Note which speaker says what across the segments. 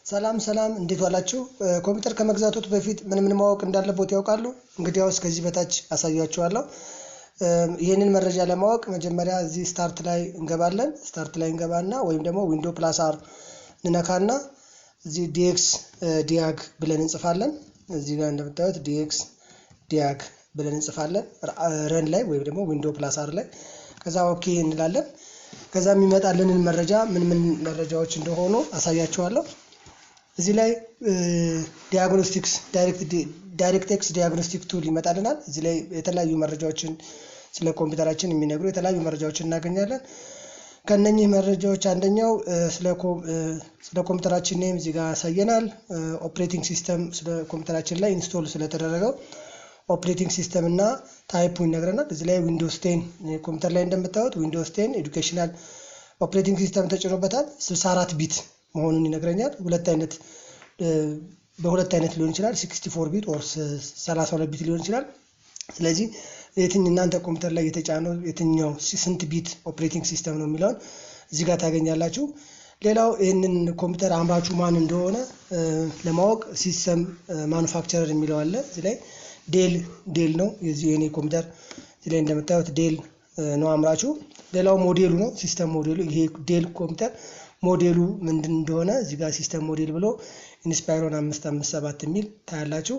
Speaker 1: ሰላም እንዴት ዋላችሁ? ኮምፒውተር ከመግዛቶት በፊት ምን ማወቅ እንዳለበት ያውቃሉ? እንግዲያውስ ከዚህ በታች አሳያችኋለሁ። ይሄንን መረጃ ለማወቅ መጀመሪያ እዚህ ስታርት ላይ እንገባለን። ስታርት ላይ እንገባና ወይም ደግሞ ዊንዶ ፕላስ አር እንነካና እዚህ ዲኤክስ ዲያግ ብለን እንጽፋለን። እዚህ ጋር እንደምታዩት ዲኤክስ ዲያግ ብለን እንጽፋለን ረን ላይ ወይም ደግሞ ዊንዶ ፕላስ አር ላይ ከዛ ኦኬ እንላለን። ከዛ የሚመጣልንን መረጃ ምን መረጃዎች እንደሆኑ አሳያችኋለሁ። እዚህ ላይ ዲያግኖስቲክስ ዳይሬክትኤክስ ዲያግኖስቲክ ቱል ይመጣልናል። እዚህ ላይ የተለያዩ መረጃዎችን ስለ ኮምፒውተራችን የሚነግሩ የተለያዩ መረጃዎችን እናገኛለን። ከነኚህ መረጃዎች አንደኛው ስለ ኮምፒውተራችን ኔም እዚህ ጋር ያሳየናል። ኦፕሬቲንግ ሲስተም ስለ ኮምፒውተራችን ላይ ኢንስቶል ስለተደረገው ኦፕሬቲንግ ሲስተም እና ታይፑ ይነግረናል። እዚህ ላይ ዊንዶውስ 10 ኮምፒውተር ላይ እንደምታዩት ዊንዶውስ 10 ኤዱኬሽናል ኦፕሬቲንግ ሲስተም ተጭኖበታል። 64 ቢት መሆኑን ይነግረኛል። በሁለት አይነት ሊሆን ይችላል 64 ቢት ኦር 32 ቢት ሊሆን ይችላል። ስለዚህ እናንተ ኮምፒውተር ላይ የተጫነው የትኛው ስንት ቢት ኦፕሬቲንግ ሲስተም ነው የሚለውን እዚህ ጋር ታገኛላችሁ። ሌላው ይሄንን ኮምፒውተር አምራቹ ማን እንደሆነ ለማወቅ ሲስተም ማኑፋክቸረር የሚለው አለ። እዚህ ላይ ዴል ነው የኔ ኮምፒውተር። እዚህ ላይ እንደምታዩት ዴል ነው አምራቹ። ሌላው ሞዴሉ ነው ሲስተም ሞዴሉ። ይሄ ዴል ኮምፒውተር ሞዴሉ ምንድን እንደሆነ እዚህ ጋር ሲስተም ሞዴል ብሎ ኢንስፓይሮን 557 የሚል ታያላችሁ።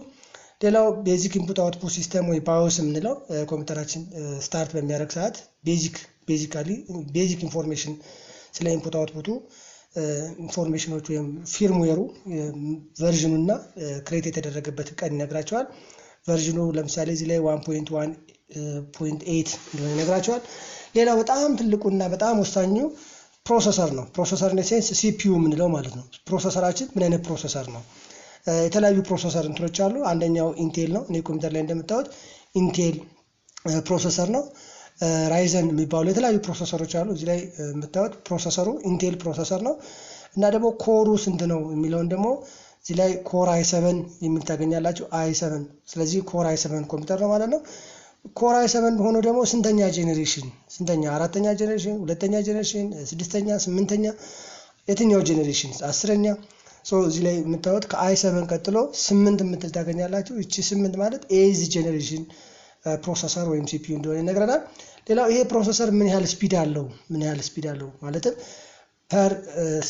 Speaker 1: ሌላው ቤዚክ ኢንፑት አውትፑት ሲስተም ወይ ባዮስ የምንለው ኮምፒውተራችን ስታርት በሚያደርግ ሰዓት ቤዚክ ኢንፎርሜሽን ስለ ኢንፑት አውትፑቱ ኢንፎርሜሽኖች ወይም ፊርምዌሩ ቨርዥኑ እና ክሬት የተደረገበት ቀን ይነግራቸዋል። ቨርዥኑ ለምሳሌ እዚህ ላይ 1.1.8 እንደሆነ ይነግራቸዋል። ሌላው በጣም ትልቁና በጣም ወሳኙ ፕሮሰሰር ነው። ፕሮሰሰር ኔሴንስ ሲፒዩ የምንለው ማለት ነው። ፕሮሰሰራችን ምን አይነት ፕሮሰሰር ነው? የተለያዩ ፕሮሰሰር እንትሮች አሉ። አንደኛው ኢንቴል ነው። እኔ ኮምፒውተር ላይ እንደምታዩት ኢንቴል ፕሮሰሰር ነው። ራይዘን የሚባሉ የተለያዩ ፕሮሰሰሮች አሉ። እዚህ ላይ የምታዩት ፕሮሰሰሩ ኢንቴል ፕሮሰሰር ነው። እና ደግሞ ኮሩ ስንት ነው የሚለውን ደግሞ እዚህ ላይ ኮር i7 የሚል ታገኛላችሁ። i7 ስለዚህ ኮር i7 ኮምፒውተር ነው ማለት ነው። ኮር i7 ሆኖ ደግሞ ስንተኛ ጄኔሬሽን አራተኛ ጄኔሬሽን፣ ሁለተኛ ጄኔሬሽን፣ ስድስተኛ፣ ስምንተኛ የትኛው ጄኔሬሽን 10ኛ። እዚህ ላይ የምታዩት ከi7 ቀጥሎ 8 የምትል ታገኛላችሁ። እቺ 8 ማለት ኤዝ ጄኔሬሽን ፕሮሰሰር ወይም ሲፒዩ እንደሆነ ይነግረናል። ሌላው ይሄ ፕሮሰሰር ምን ያህል ስፒድ አለው ማለትም ፐር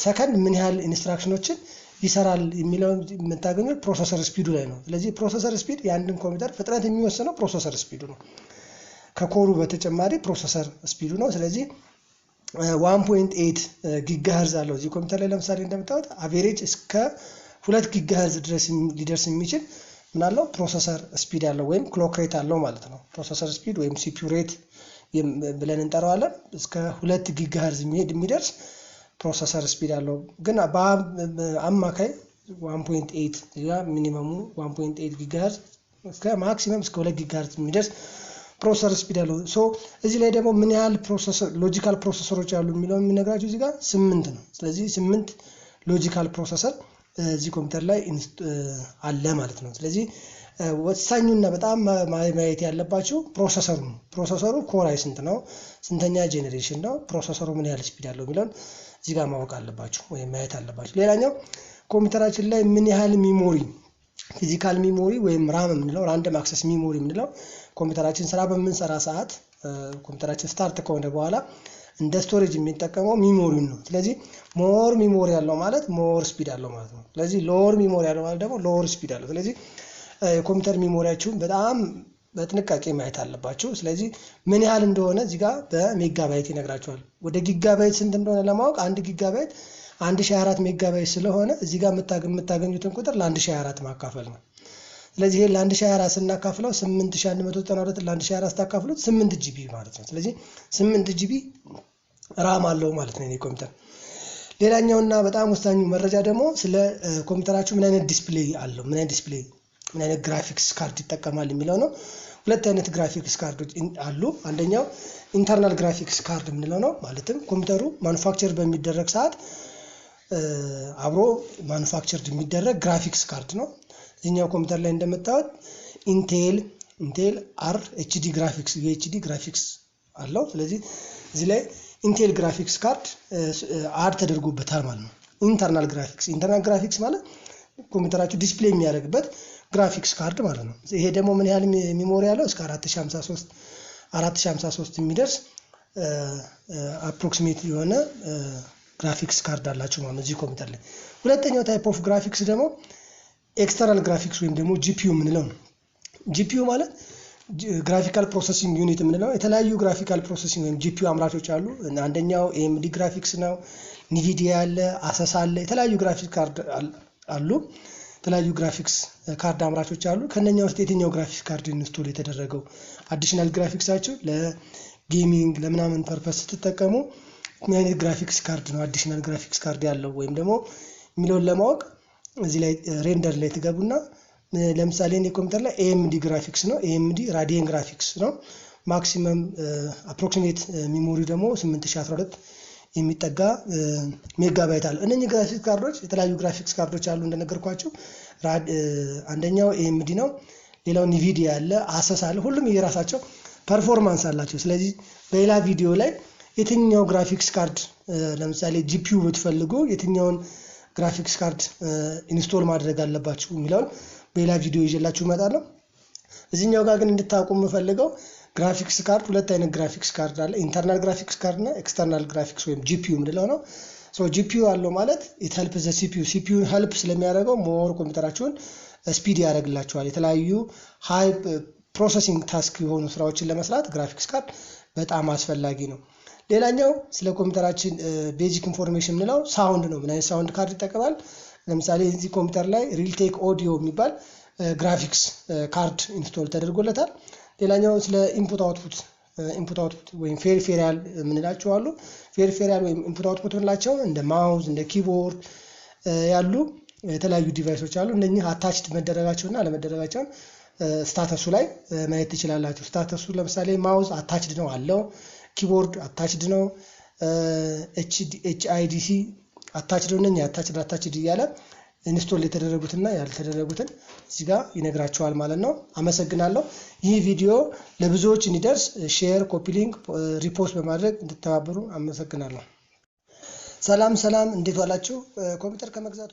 Speaker 1: ሰከንድ ምን ያህል ኢንስትራክሽኖችን ይሰራል የሚለው የምታገኙት ፕሮሰሰር ስፒዱ ላይ ነው። ስለዚህ ፕሮሰሰር ስፒድ የአንድን ኮምፒውተር ፍጥነት የሚወስነው ፕሮሰሰር ስፒዱ ነው። ከኮሩ በተጨማሪ ፕሮሰሰር ስፒዱ ነው። ስለዚህ 1.8 ጊጋሄርዝ አለው እዚህ ኮምፒውተር ላይ። ለምሳሌ እንደምታዩት አቬሬጅ እስከ 2 ጊጋሄርዝ ድረስ ሊደርስ የሚችል ምናለው ፕሮሰሰር ስፒድ አለው ወይም ክሎክ ሬት አለው ማለት ነው። ፕሮሰሰር ስፒድ ወይም ሲፒዩ ሬት ብለን እንጠራዋለን። እስከ 2 ጊጋሄርዝ የሚደርስ ፕሮሰሰር ስፒድ አለው። ግን በአማካይ 1.8 ያ ሚኒመሙ 1.8 ጊጋሄርዝ እስከ ማክሲመም እስከ 2 ጊጋሄርዝ የሚደርስ ፕሮሰሰር ስፒድ አለው። እዚህ ላይ ደግሞ ምን ያህል ሎጂካል ፕሮሰሰሮች አሉ የሚለው የሚነግራችሁ እዚህ ጋር 8 ነው። ስለዚህ 8 ሎጂካል ፕሮሰሰር እዚህ ኮምፒውተር ላይ አለ ማለት ነው። ስለዚህ ወሳኙና በጣም ማየት ያለባችሁ ፕሮሰሰሩ ኮር አይ ስንት ነው፣ ስንተኛ ጄኔሬሽን ነው፣ ፕሮሰሰሩ ምን ያህል ስፒድ አለው የሚለውን እዚህ ጋር ማወቅ አለባችሁ ወይም ማየት አለባችሁ። ሌላኛው ኮምፒውተራችን ላይ ምን ያህል ሚሞሪ ፊዚካል ሚሞሪ ወይም ራም የምንለው ራንደም አክሰስ ሚሞሪ የምንለው ኮምፒውተራችን ስራ በምንሰራ ሰዓት ኮምፒውተራችን ስታርት ከሆነ በኋላ እንደ ስቶሬጅ የሚጠቀመው ሚሞሪውን ነው። ስለዚህ ሞር ሚሞሪ ያለው ማለት ሞር ስፒድ አለው ማለት ነው። ስለዚህ ሎወር ሚሞሪ ያለው ማለት ደግሞ ሎወር ስፒድ አለው። ስለዚህ የኮምፒውተር ሚሞሪያችሁን በጣም በጥንቃቄ ማየት አለባችሁ። ስለዚህ ምን ያህል እንደሆነ እዚህ ጋር በሜጋባይት ይነግራችኋል። ወደ ጊጋባይት ስንት እንደሆነ ለማወቅ 1 ጊጋባይት 1024 ሜጋባይት ስለሆነ እዚህ ጋር የምታገኙትን ቁጥር ለ1024 ማካፈል ነው። ስለዚህ ይሄ ለ1024 ስናካፍለው 8192 ለ1024 ታካፍሉት 8 ጂቢ ማለት ነው። ስለዚህ 8 ጂቢ ራም አለው ማለት ነው የኔ ኮምፒውተር። ሌላኛውና በጣም ወሳኙ መረጃ ደግሞ ስለ ኮምፒውተራችሁ ምን አይነት ዲስፕሌይ አለው፣ ምን አይነት ግራፊክስ ካርድ ይጠቀማል የሚለው ነው። ሁለት አይነት ግራፊክስ ካርዶች አሉ። አንደኛው ኢንተርናል ግራፊክስ ካርድ የምንለው ነው። ማለትም ኮምፒውተሩ ማኑፋክቸር በሚደረግ ሰዓት አብሮ ማኑፋክቸርድ የሚደረግ ግራፊክስ ካርድ ነው። እዚህኛው ኮምፒውተር ላይ እንደምታዩት ኢንቴል አር ኤችዲ ግራፊክስ አለው። ስለዚህ እዚህ ላይ ኢንቴል ግራፊክስ ካርድ አድ ተደርጎበታል ማለት ነው። ኢንተርናል ግራፊክስ ማለት ኮምፒውተራችሁ ዲስፕሌይ የሚያደርግበት ግራፊክስ ካርድ ማለት ነው። ይሄ ደግሞ ምን ያህል ሜሞሪ ያለው እስከ 4053 የሚደርስ አፕሮክሲሜት የሆነ ግራፊክስ ካርድ አላቸው ማለት ነው እዚህ ኮምፒውተር ላይ። ሁለተኛው ታይፕ ኦፍ ግራፊክስ ደግሞ ኤክስተርናል ግራፊክስ ወይም ደግሞ ጂፒዩ የምንለው ነው። ጂፒዩ ማለት ግራፊካል ፕሮሰሲንግ ዩኒት የምንለው የተለያዩ ግራፊካል ፕሮሰሲንግ ወይም ጂፒዩ አምራቾች አሉ። አንደኛው ኤኤምዲ ግራፊክስ ነው፣ ኒቪዲያ አለ፣ አሰስ አለ፣ የተለያዩ ግራፊክስ ካርድ አሉ። የተለያዩ ግራፊክስ ካርድ አምራቾች አሉ። ከነኛ ውስጥ የትኛው ግራፊክስ ካርድ ኢንስቶል የተደረገው አዲሽናል ግራፊክሳችሁ ለጌሚንግ ለምናምን ፐርፐስ ስትጠቀሙ ምን አይነት ግራፊክስ ካርድ ነው አዲሽናል ግራፊክስ ካርድ ያለው ወይም ደግሞ የሚለውን ለማወቅ እዚህ ላይ ሬንደር ላይ ትገቡና ለምሳሌ እኔ ኮምፒውተር ላይ ኤኤምዲ ግራፊክስ ነው፣ ኤኤምዲ ራዲየን ግራፊክስ ነው። ማክሲመም አፕሮክሲሜት ሜሞሪ ደግሞ 8012 የሚጠጋ ሜጋባይት አለ። እነኚህ ግራፊክስ ካርዶች የተለያዩ ግራፊክስ ካርዶች አሉ እንደነገርኳችሁ። አንደኛው ኤኤምዲ ነው፣ ሌላው ኒቪዲያ አለ፣ አሰስ አለ። ሁሉም የራሳቸው ፐርፎርማንስ አላቸው። ስለዚህ በሌላ ቪዲዮ ላይ የትኛው ግራፊክስ ካርድ ለምሳሌ ጂፒዩ ብትፈልጉ የትኛውን ግራፊክስ ካርድ ኢንስቶል ማድረግ አለባችሁ የሚለውን በሌላ ቪዲዮ ይዤላችሁ እመጣለሁ። እዚህኛው ጋር ግን እንድታውቁ የምፈልገው ግራፊክስ ካርድ ሁለት አይነት ግራፊክስ ካርድ አለ። ኢንተርናል ግራፊክስ ካርድ እና ኤክስተርናል ግራፊክስ ወይም ጂፒዩ የምንለው ነው። ጂፒዩ አለው ማለት ኢት ሄልፕ ዘ ሲፒዩ ሄልፕ ስለሚያደርገው ሞር ኮምፒውተራችሁን ስፒድ ያደርግላችኋል። የተለያዩ ሃይ ፕሮሰሲንግ ታስክ የሆኑ ስራዎችን ለመስራት ግራፊክስ ካርድ በጣም አስፈላጊ ነው። ሌላኛው ስለ ኮምፒውተራችን ቤዚክ ኢንፎርሜሽን የምንለው ሳውንድ ነው። ምን አይነት ሳውንድ ካርድ ይጠቀማል? ለምሳሌ እዚህ ኮምፒውተር ላይ ሪልቴክ ኦዲዮ የሚባል ግራፊክስ ካርድ ኢንስቶል ተደርጎለታል። ሌላኛው ስለ ኢንፑት አውትፑት ወይም ፔሪፌራል የምንላቸው አሉ። ፔሪፌራል ወይም ኢንፑት አውትፑት የምንላቸው እንደ ማውዝ እንደ ኪቦርድ ያሉ የተለያዩ ዲቫይሶች አሉ። እነኚህ አታችድ መደረጋቸውና አለመደረጋቸውን ስታተሱ ላይ ማየት ትችላላችሁ። ስታተሱ ለምሳሌ ማውዝ አታችድ ነው አለው፣ ኪቦርድ አታችድ ነው፣ ኤችአይዲሲ አታችድ ነው። እነኚህ አታችድ እያለ ኢንስቶል የተደረጉትና ያልተደረጉትን እዚህ ጋር ይነግራቸዋል ማለት ነው። አመሰግናለሁ። ይህ ቪዲዮ ለብዙዎች እንዲደርስ ሼር፣ ኮፒ ሊንክ፣ ሪፖስት በማድረግ እንድትተባበሩ አመሰግናለሁ። ሰላም፣ እንዴት ዋላችሁ? ኮምፒውተር ከመግዛቱ